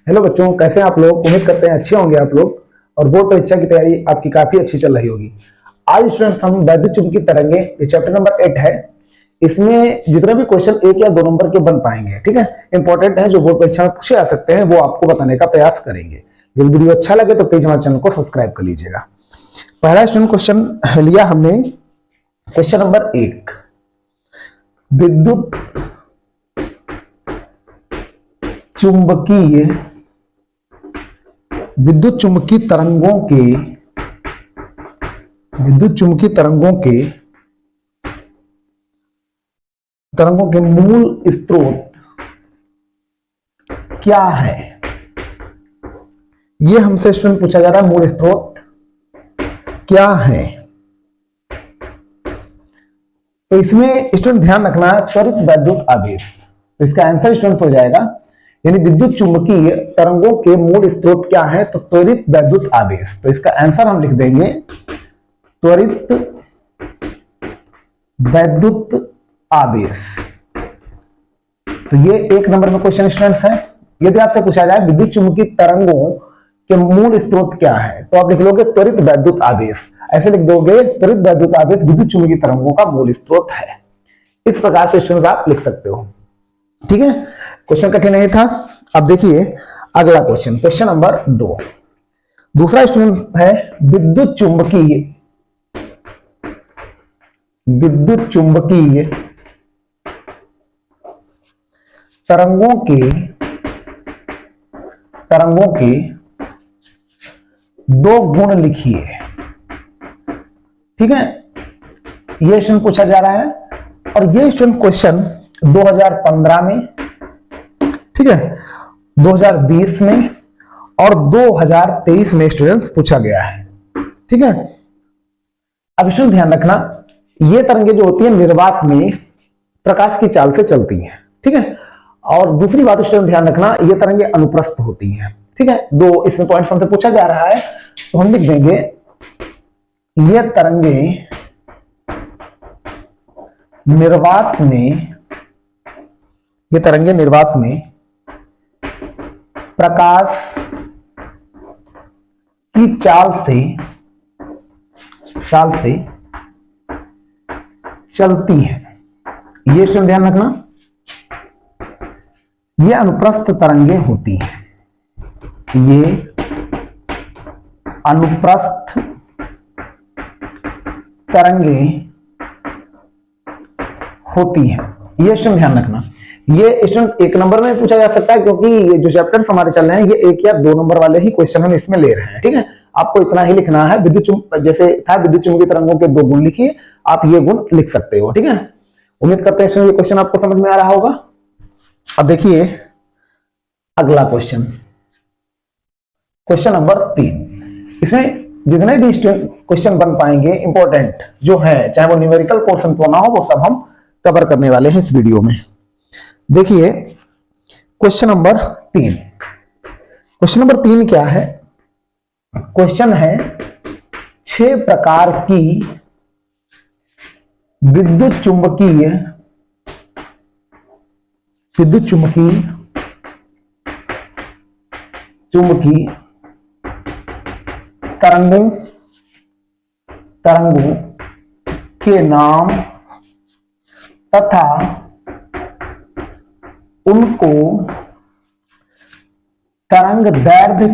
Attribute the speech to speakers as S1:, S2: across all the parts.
S1: Hello बच्चों, कैसे हैं आप लोग। उम्मीद करते हैं अच्छे होंगे आप लोग और बोर्ड परीक्षा की तैयारी आपकी काफी अच्छी चल रही होगी। आज स्टूडेंट्स हम वैद्युत चुंबकीय तरंगे, ये चैप्टर नंबर 8 है। इसमें जितने भी क्वेश्चन 1 या 2 नंबर के बन पाएंगे, ठीक है, इंपॉर्टेंट है, जो बोर्ड परीक्षा में पूछे आ सकते हैं, वो आपको बताने का प्रयास करेंगे। यदि वीडियो अच्छा लगे तो प्लीज हमारे चैनल को सब्सक्राइब कर लीजिएगा। पहला स्टूडेंट क्वेश्चन लिया हमने, क्वेश्चन नंबर 1, विद्युत चुंबकीय विद्युत चुंबकीय तरंगों के मूल स्रोत क्या है। ये हमसे स्टूडेंट पूछा जा रहा है, मूल स्रोत क्या है। तो इसमें स्टूडेंट ध्यान रखना है, त्वरित वैद्युत आवेश। तो इसका आंसर स्टूडेंट हो जाएगा, यानी विद्युत चुंबकीय तरंगों के मूल स्रोत क्या है, तो त्वरित वैद्युत आवेश। तो इसका आंसर हम लिख देंगे त्वरित वैद्युत आवेश। तो ये 1 नंबर में क्वेश्चन स्टूडेंट्स है। यदि आपसे पूछा जाए विद्युत चुंबकीय तरंगों के मूल स्रोत क्या है, तो आप लिख लोगे त्वरित वैद्युत आवेश। ऐसे लिख दोगे, त्वरित वैद्युत आवेश विद्युत चुंबकीय तरंगों का मूल स्रोत है। इस प्रकार से स्टूडेंट्स आप लिख सकते हो, ठीक है। क्वेश्चन कठिन नहीं था। अब देखिए अगला क्वेश्चन, क्वेश्चन नंबर 2। दूसरा स्टूडेंट है विद्युत चुंबकीय तरंगों के 2 गुण लिखिए, ठीक है। ये स्टूडेंट पूछा जा रहा है और ये स्टूडेंट क्वेश्चन 2015 में, ठीक है, 2020 में और 2023 में स्टूडेंट्स पूछा गया है, ठीक है। अब स्टूडेंट ध्यान रखना, ये तरंगे जो होती है निर्वात में प्रकाश की चाल से चलती हैं, ठीक है। और दूसरी बात स्टूडेंट ध्यान रखना, ये तरंगे अनुप्रस्थ होती हैं, ठीक है। 2 इसमें पॉइंट्स हमसे पूछा जा रहा है, तो हम लिख देंगे ये तरंगे निर्वात में प्रकाश की चाल से चलती है। ये स्टूडेंट ध्यान रखना, ये अनुप्रस्थ तरंगे होती हैं, ये अनुप्रस्थ तरंगे होती हैं। ये स्टूडेंट ध्यान रखना। ये स्टूडेंट 1 नंबर में पूछा जा सकता है, क्योंकि ये जो चैप्टर्स हमारे चल रहे हैं, ये 1 या 2 नंबर वाले ही क्वेश्चन हम इसमें ले रहे हैं, ठीक है। आपको इतना ही लिखना है, जैसे था विद्युत चुंबकीय तरंगों के 2 गुण लिखिए, आप ये गुण लिख सकते हो, ठीक है। उम्मीद करते हैं ये क्वेश्चन आपको समझ में आ रहा होगा। अब देखिए अगला क्वेश्चन, क्वेश्चन नंबर 3। इसमें जितने भी क्वेश्चन बन पाएंगे इंपॉर्टेंट जो है, चाहे वो न्यूमेरिकल पोर्शन क्यों ना हो, वो सब हम कवर करने वाले हैं इस वीडियो में। देखिए क्वेश्चन नंबर 3। क्वेश्चन नंबर 3 क्या है? क्वेश्चन है 6 प्रकार की विद्युत चुंबकीय तरंगों के नाम तथा उनको तरंग दैर्ध्य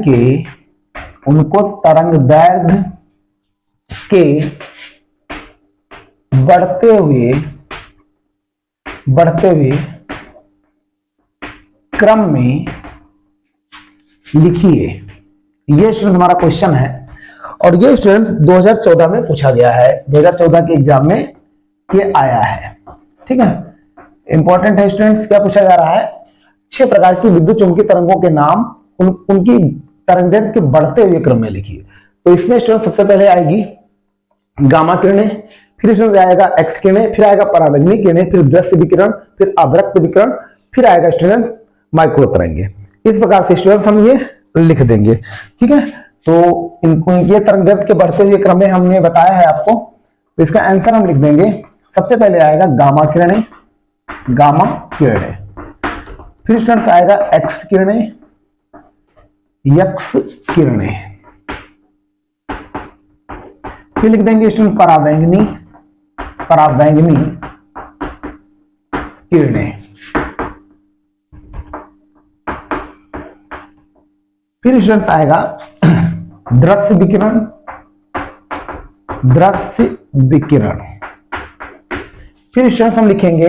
S1: के बढ़ते हुए क्रम में लिखिए। ये स्टूडेंट हमारा क्वेश्चन है और ये स्टूडेंट्स 2014 में पूछा गया है, 2014 के एग्जाम में ये आया है, ठीक है। इंपॉर्टेंट है स्टूडेंट्स। क्या पूछा जा रहा है? 6 प्रकार की विद्युत चुंबकीय तरंगों के नाम उनकी तरंगदैर्ध्य के बढ़ते हुए क्रम में लिखिए। तो इसमें स्टूडेंट सबसे पहले आएगी गामा किरणें, फिर इसमें आएगा एक्स किरणें, फिर आएगा पराबैंगनी किरणें, फिर दृश्य विकिरण, फिर अवरक्त विकिरण, फिर आएगा स्टूडेंट माइक्रो तरंगे। इस प्रकार से स्टूडेंट्स हम ये लिख देंगे, ठीक है। तो इनको ये तरंगदैर्ध्य के बढ़ते हुए क्रम में हमने बताया है आपको, तो इसका आंसर हम लिख देंगे। सबसे पहले आएगा गामा किरणें, फिर स्टूडेंट्स आएगा एक्स किरणें, यक्स किरणें। फिर लिख देंगे स्टूडेंट पराबैंगनी किरणें। फिर स्टूडेंट्स आएगा दृश्य विकिरण। फिर स्टूडेंट्स हम लिखेंगे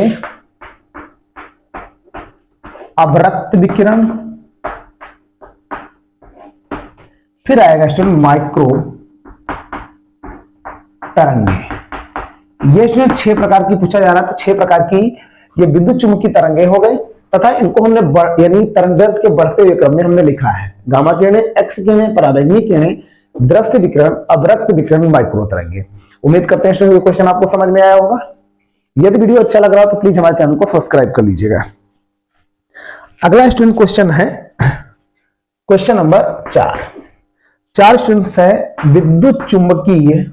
S1: अवरक्त विकिरण। फिर आएगा स्टूडेंट माइक्रो तरंगे। ये स्टूडेंट 6 प्रकार की पूछा जा रहा था। 6 प्रकार की ये विद्युत चुंबकीय तरंगे हो गई तथा इनको हमने यानी तरंगदैर्घ्य के बढ़ते हुए क्रम में हमने लिखा है। गामा किरणें, एक्स किरणें, पराबैंगनी किरणें, दृश्य विकिरण, अवरक्त विकिरण, माइक्रो तरंगे। उम्मीद करते हैं स्टूडेंट ये क्वेश्चन आपको समझ में आया होगा। यदि वीडियो अच्छा लग रहा हो तो प्लीज हमारे चैनल को सब्सक्राइब कर लीजिएगा। अगला स्टूडेंट क्वेश्चन है क्वेश्चन नंबर 4 स्टूडेंट्स है विद्युत चुंबकीय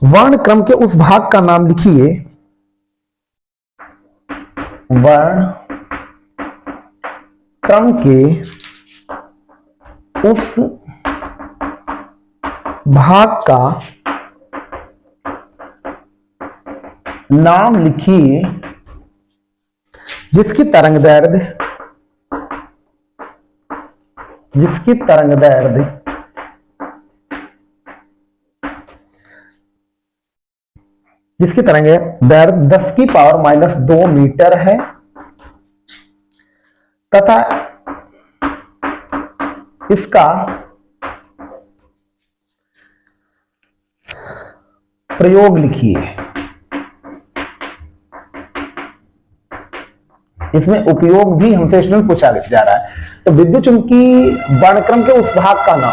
S1: वर्णक्रम के उस भाग का नाम लिखिए। वर्णक्रम के उस भाग का नाम लिखिए जिसकी तरंगदैर्घ्य जिसकी तरंगदैर्घ्य 10 की पावर -2 मीटर है तथा इसका प्रयोग लिखिए। इसमें उपयोग भी हमसे स्टूडेंट पूछा जा रहा है। तो विद्युत चुंबकीय वर्णक्रम के उस भाग का नाम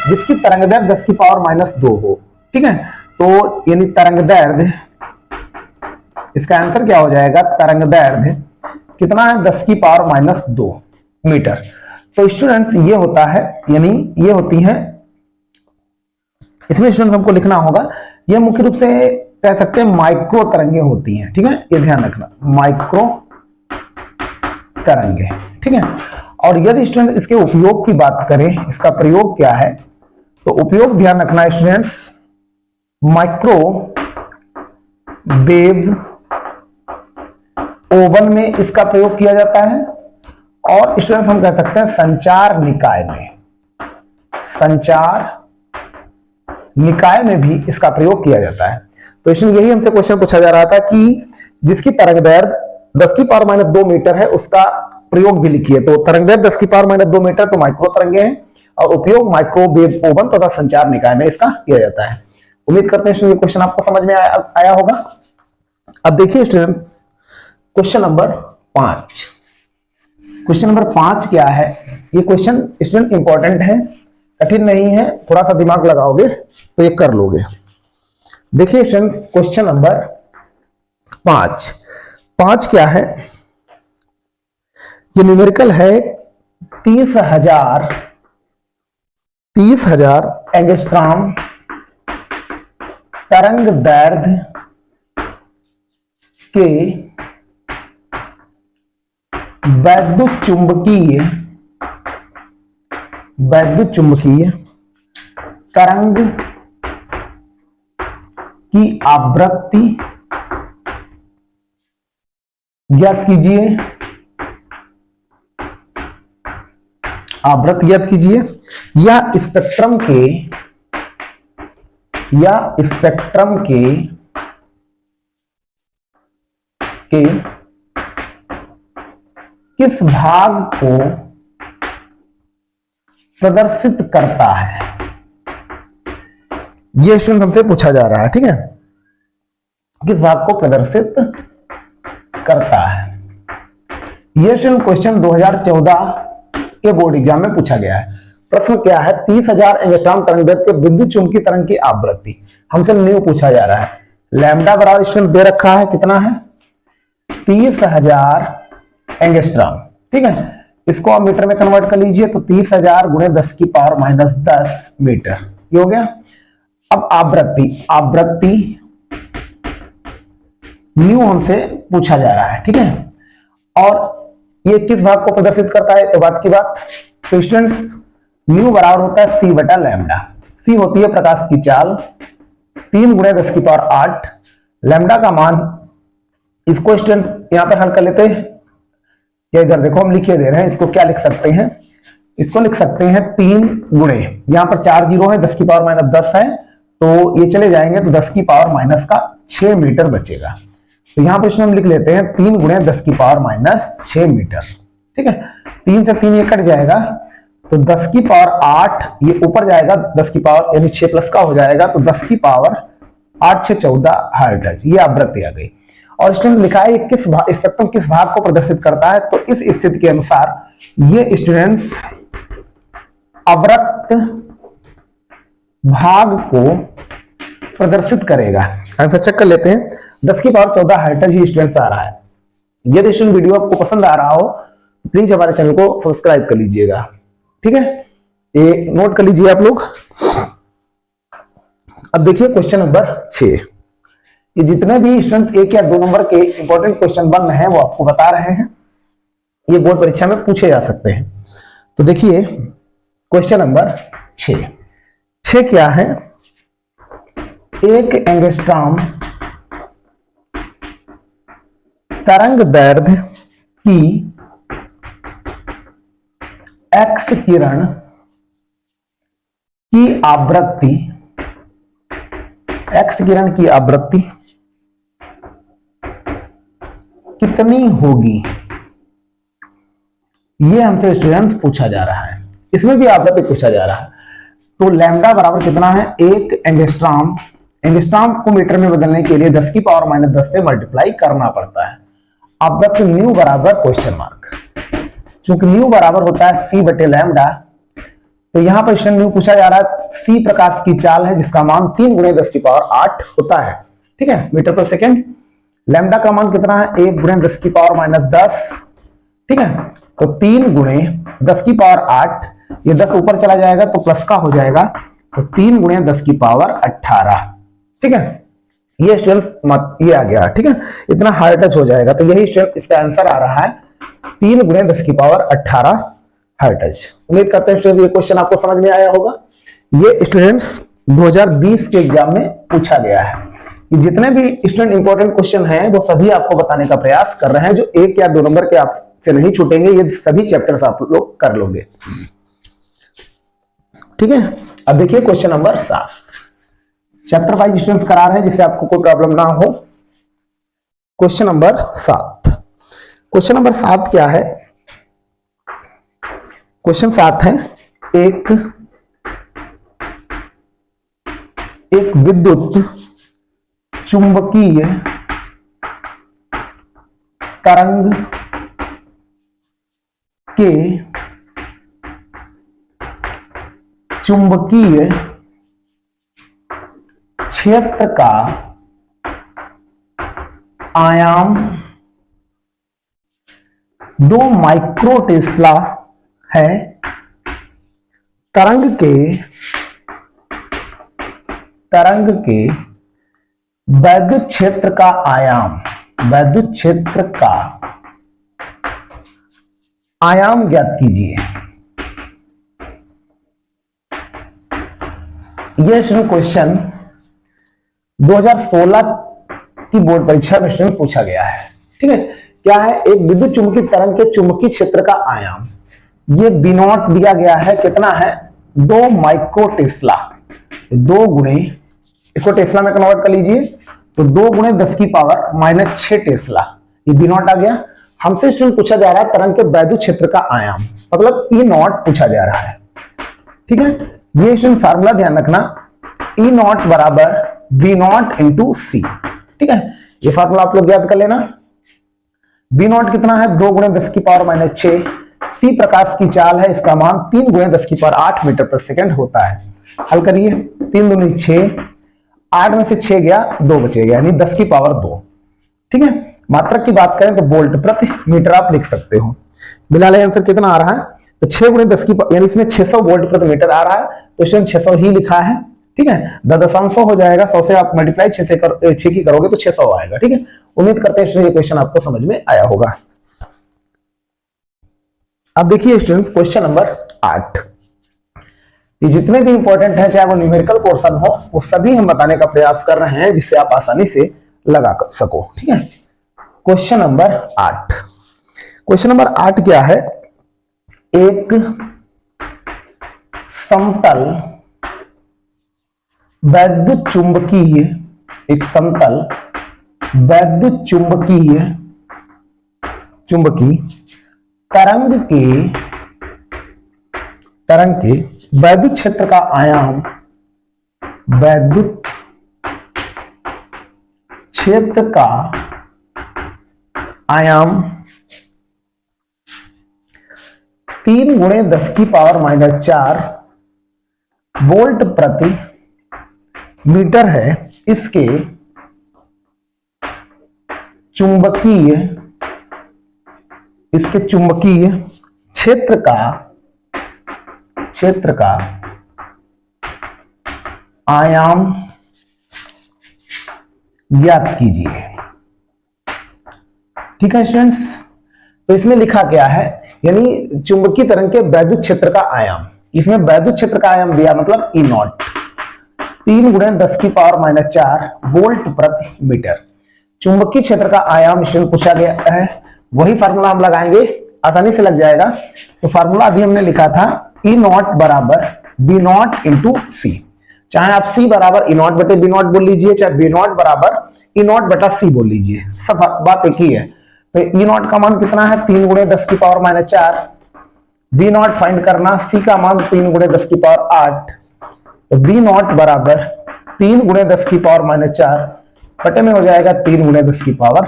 S1: जिसकी तरंगदैर्घ्य 10 की पावर -2 हो। ठीक है, तो यानी तरंगदैर्घ्य, इसका आंसर क्या हो जाएगा? तरंगदैर्घ्य कितना है? 10 की पावर -2 मीटर। तो स्टूडेंट्स ये होता है, यानी ये होती है, इसमें स्टूडेंट्स हमको लिखना होगा, ये मुख्य रूप से कह सकते हैं माइक्रो तरंगे होती हैं। ठीक है, ये ध्यान रखना, माइक्रो तरंगे। ठीक है, और यदि स्टूडेंट इसके उपयोग की बात करें, इसका प्रयोग क्या है, तो उपयोग ध्यान रखना स्टूडेंट्स, माइक्रो वेव ओवन में इसका प्रयोग किया जाता है और स्टूडेंट हम कह सकते हैं संचार निकाय में भी इसका प्रयोग किया जाता है। तो स्टूडेंट यही हमसे क्वेश्चन पूछा जा रहा था कि जिसकी तरंगदैर्घ्य 10 की पावर -2 मीटर है उसका प्रयोग भी लिखिए। तो तरंगदैर्घ्य 10 की पावर -2 मीटर तो माइक्रो तरंगे हैं और उपयोग माइक्रोवेव ओवन तथा संचार निकाय में इसका किया जाता है। उम्मीद करते हैं ये क्वेश्चन आपको समझ में आया होगा। अब देखिए student question number 5। Question number 5 क्या है? ये क्वेश्चन स्टूडेंट इंपॉर्टेंट है, कठिन नहीं है, थोड़ा सा दिमाग लगाओगे तो ये कर लोगे। देखिए स्टूडेंट क्वेश्चन नंबर 5 क्या है? ये न्यूमेरिकल है 30,000 एंगस्ट्रॉम तरंगदैर्घ्य के वैद्युत चुंबकीय तरंग की आवृत्ति ज्ञात कीजिए। या स्पेक्ट्रम के किस भाग को प्रदर्शित करता है? यह स्टूडेंट हमसे पूछा जा रहा है। ठीक है, किस भाग को प्रदर्शित करता है? यह स्टूडेंट क्वेश्चन 2014 के बोर्ड एग्जाम में पूछा गया है। प्रश्न क्या है? 30,000 एंगस्ट्रॉम तरंगदैर्घ्य के विद्युत चुंबकीय तरंग की आवृत्ति हमसे न्यू पूछा जा रहा है। लैम्डा बराबर स्टूडेंट दे रखा है, कितना है? 30,000 एंगस्ट्रॉम। ठीक है, इसको आप मीटर में कन्वर्ट कर लीजिए तो 30,000 गुणे 10 की पावर -10 मीटर, ये हो गया। अब आवृत्ति न्यू हमसे पूछा जा रहा है, ठीक है। और ये किस भाग को प्रदर्शित करता है, तो बात की बात, तो स्टूडेंट्स न्यू बराबर होता है सी बटा लैम्डा। सी होती है प्रकाश की चाल, 3 गुणे 10 की पावर 8। लैम्डा का मान, इसको स्टूडेंट यहां पर हल कर लेते हैं, या इधर देखो हम लिखे दे रहे हैं, इसको क्या लिख सकते हैं, इसको लिख सकते हैं 3 गुणे, यहां पर 4 जीरो है, 10 की पावर माइनस 10 है, तो ये चले जाएंगे तो 10 की पावर माइनस का 6 मीटर बचेगा। तो यहां पर हम लिख लेते हैं 3 गुणे 10 की पावर माइनस 6 मीटर, ठीक है। 3 से 3 ये कट जाएगा, तो 10 की पावर 8 ये ऊपर जाएगा, 10 की पावर यानी 6 प्लस का हो जाएगा, तो 10 की पावर 8 6 14 हर्ट्ज, ये आवृत्ति आ गई। और स्टूडेंट लिखा है ये किस भाग, स्पेक्ट्रम किस भाग को प्रदर्शित करता है, तो इस स्थिति के अनुसार ये स्टूडेंट्स अवरक्त भाग को प्रदर्शित करेगा। आंसर चेक कर लेते हैं। 10 की पावर 14 हर्ट्ज ही स्टूडेंट्स आ रहा है। यदि स्टूडेंट वीडियो आपको पसंद आ रहा हो तो प्लीज हमारे चैनल को सब्सक्राइब कर लीजिएगा, ठीक है। ये नोट कर लीजिए आप लोग। अब देखिए क्वेश्चन नंबर 6। ये जितने भी स्टूडेंट 1 या 2 नंबर के इंपॉर्टेंट क्वेश्चन बन रहे हैं वो आपको बता रहे हैं, ये बोर्ड परीक्षा में पूछे जा सकते हैं। तो देखिए क्वेश्चन नंबर 6 क्या है, एक एंगस्ट्रॉम तरंग दैर्घ्य की एक्स किरण की आवृत्ति, एक्स किरण की आवृत्ति कितनी होगी, ये हमसे स्टूडेंट्स पूछा जा रहा है। इसमें भी आवृत्ति पूछा जा रहा है। तो लैम्डा बराबर कितना है, एक एंगस्ट्रॉम, एंगस्ट्रॉम को मीटर में बदलने के लिए 10 की पावर माइनस 10 से मल्टीप्लाई करना पड़ता है। आवृत्ति न्यू बराबर क्वेश्चन मार्क, चूंकि न्यू बराबर होता है सी बटे लैम्डा, तो यहां पर न्यू पूछा जा रहा है। सी प्रकाश की चाल है जिसका मान 3 गुणे 10 की पावर 8 होता है, ठीक है, मीटर पर सेकेंड। लैम्डा का मान कितना है, 1 गुणे 10 की पावर माइनस 10, ठीक है। तो 3 गुणे 10 की पावर 8, ये 10 ऊपर चला जाएगा तो प्लस का हो जाएगा, तो 3 गुणे 10 की पावर 18, ठीक है। ये स्टूडेंट्स ये आ गया, ठीक है, इतना हार्ड टच हो जाएगा। तो यही स्टूडेंट इसका आंसर आ रहा है 3 गुणे 10 की पावर 18 हर्ट्ज। उम्मीद करते हैं स्टूडेंट ये क्वेश्चन आपको समझ में आया होगा। ये स्टूडेंट्स 2020 के एग्जाम में पूछा गया है। ये जितने भी स्टूडेंट इंपॉर्टेंट क्वेश्चन हैं वो सभी आपको बताने का प्रयास कर रहे हैं, जो 1 या 2 नंबर के आपसे नहीं छूटेंगे, ये सभी चैप्टर्स आप लोग कर लोगे, ठीक है। अब देखिए question number 7, chapter wise students करा रहे हैं जिससे आपको कोई प्रॉब्लम ना हो। क्वेश्चन नंबर 7, क्वेश्चन नंबर 7 क्या है, क्वेश्चन 7 है एक विद्युत चुंबकीय तरंग के चुंबकीय क्षेत्र का आयाम 2 माइक्रो टेस्ला है। तरंग के वैद्युत क्षेत्र का आयाम, वैद्युत क्षेत्र का आयाम ज्ञात कीजिए। यह क्वेश्चन 2016 की बोर्ड परीक्षा में पूछा गया है, ठीक है। क्या है, एक विद्युत चुंबकीय तरंग के चुंबकीय क्षेत्र का आयाम, ये बी नॉट दिया गया है, कितना है 2 माइक्रो टेस्ला, 2 गुणे, इसको टेस्ला में कन्वर्ट कर लीजिए, तो 2 गुणे 10 की पावर माइनस 6 टेस्ला, ये बी नॉट आ गया। हमसे स्टूडेंट पूछा जा रहा है तरंग के वैद्युत क्षेत्र का आयाम, मतलब ई नॉट पूछा जा रहा है, ठीक है। ये स्टूडेंट फार्मूला ध्यान रखना, ई नॉट बराबर बी नॉट इंटू सी, ठीक है। ये फार्मूला आप लोग याद कर लेना। बी नॉट कितना है, 2 गुणे 10 की पावर माइनस 6, सी प्रकाश की चाल है, इसका मान 3 गुणे 10 की पावर 8 मीटर पर सेकंड होता है। हल करिए, 3 दूनी 6, 8 में से 6 गया, 2 बचेगा, यानी 10 की पावर 2, ठीक है। मात्रक की बात करें तो वोल्ट प्रति मीटर आप लिख सकते हो। बिलाल आंसर कितना आ रहा है, तो 6 गुणे 10 की, यानी इसमें 600 वोल्ट प्रति मीटर आ रहा है, तो इसमें 600 ही लिखा है, ठीक है। 10 दशमलव हो जाएगा, 100 से आप मल्टीप्लाई 6 की करोगे तो 600 आएगा, ठीक है। उम्मीद करते हैं स्टूडेंट ये क्वेश्चन आपको समझ में आया होगा। अब देखिए स्टूडेंट्स क्वेश्चन नंबर 8। ये जितने भी इंपॉर्टेंट है चाहे वो न्यूमेरिकल पोर्शन हो, वो सभी हम बताने का प्रयास कर रहे हैं जिससे आप आसानी से लगा सको। ठीक है, क्वेश्चन नंबर 8। क्वेश्चन नंबर 8 क्या है? एक समतल वैद्युत चुंबकीय, एक समतल वैद्युत चुंबकीय तरंग के वैद्युत क्षेत्र का आयाम, वैद्युत क्षेत्र का आयाम 3 × 10⁻⁴ वोल्ट प्रति मीटर है। इसके चुंबकीय क्षेत्र का आयाम ज्ञात कीजिए। ठीक है स्टूडेंट्स, तो इसमें लिखा क्या है, यानी चुंबकीय तरंग के वैद्युत क्षेत्र का आयाम, इसमें वैद्युत क्षेत्र का आयाम दिया मतलब E नॉट 3 × 10⁻⁴ वोल्ट प्रति मीटर। चुंबकीय क्षेत्र का आयाम इसमें पूछा गया है, वही फार्मूला हम लगाएंगे, आसानी से लग जाएगा। तो फार्मूला अभी हमने लिखा था E नॉट बराबर B नॉट इंटू C। चाहे आप C बराबर E नॉट बटे B नॉट बोल लीजिए, चाहे B नॉट बराबर E नॉट बटा C बोल लीजिए, सब बात एक ही है। तो E नॉट का मान कितना है? 3 × 10⁻⁴। B नॉट फाइंड करना, C का मान 3 × 10⁸। तो B नॉट बराबर 3 × 10⁻⁴ बटे में हो जाएगा 3 × 10⁸।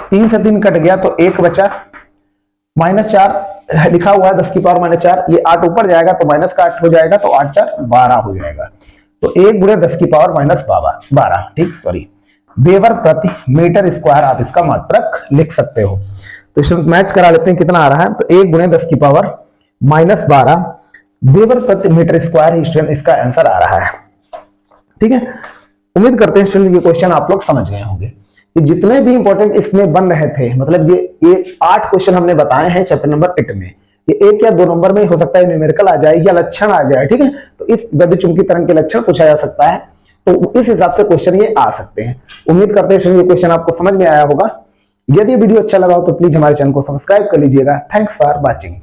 S1: 3 से 3 कट गया तो 1 बचा, -4 लिखा हुआ है 10⁻⁴, ये 8 ऊपर जाएगा तो माइनस का 8 हो जाएगा, तो 8 4 12 हो जाएगा। तो 1 × 10⁻⁻12, ठीक, सॉरी, वेबर प्रति मीटर स्क्वायर आप इसका मात्रक लिख सकते हो। तो इसमें मैच करा लेते हैं, कितना आ रहा है? तो 1 × 10⁻⁻12 वेबर प्रति मीटर स्क्वायर स्टूडेंट इसका आंसर आ रहा है। ठीक है, उम्मीद करते हैं स्टूडेंट ये क्वेश्चन आप लोग समझ गए होंगे। जितने भी इंपॉर्टेंट इसमें बन रहे थे, मतलब ये 8 क्वेश्चन हमने बताए हैं चैप्टर नंबर 8 में, ये 1 या 2 नंबर में हो सकता है न्यूमेरिकल आ जाए या लक्षण आ जाए। ठीक है, तो इस वैद्युत चुंबकीय तरंग के लक्षण पूछा जा सकता है, तो इस हिसाब से क्वेश्चन ये आ सकते हैं। उम्मीद करते हैं ये क्वेश्चन आपको समझ में आया होगा। यदि वीडियो अच्छा लगा हो तो प्लीज हमारे चैनल को सब्सक्राइब कर लीजिएगा। Thanks for watching.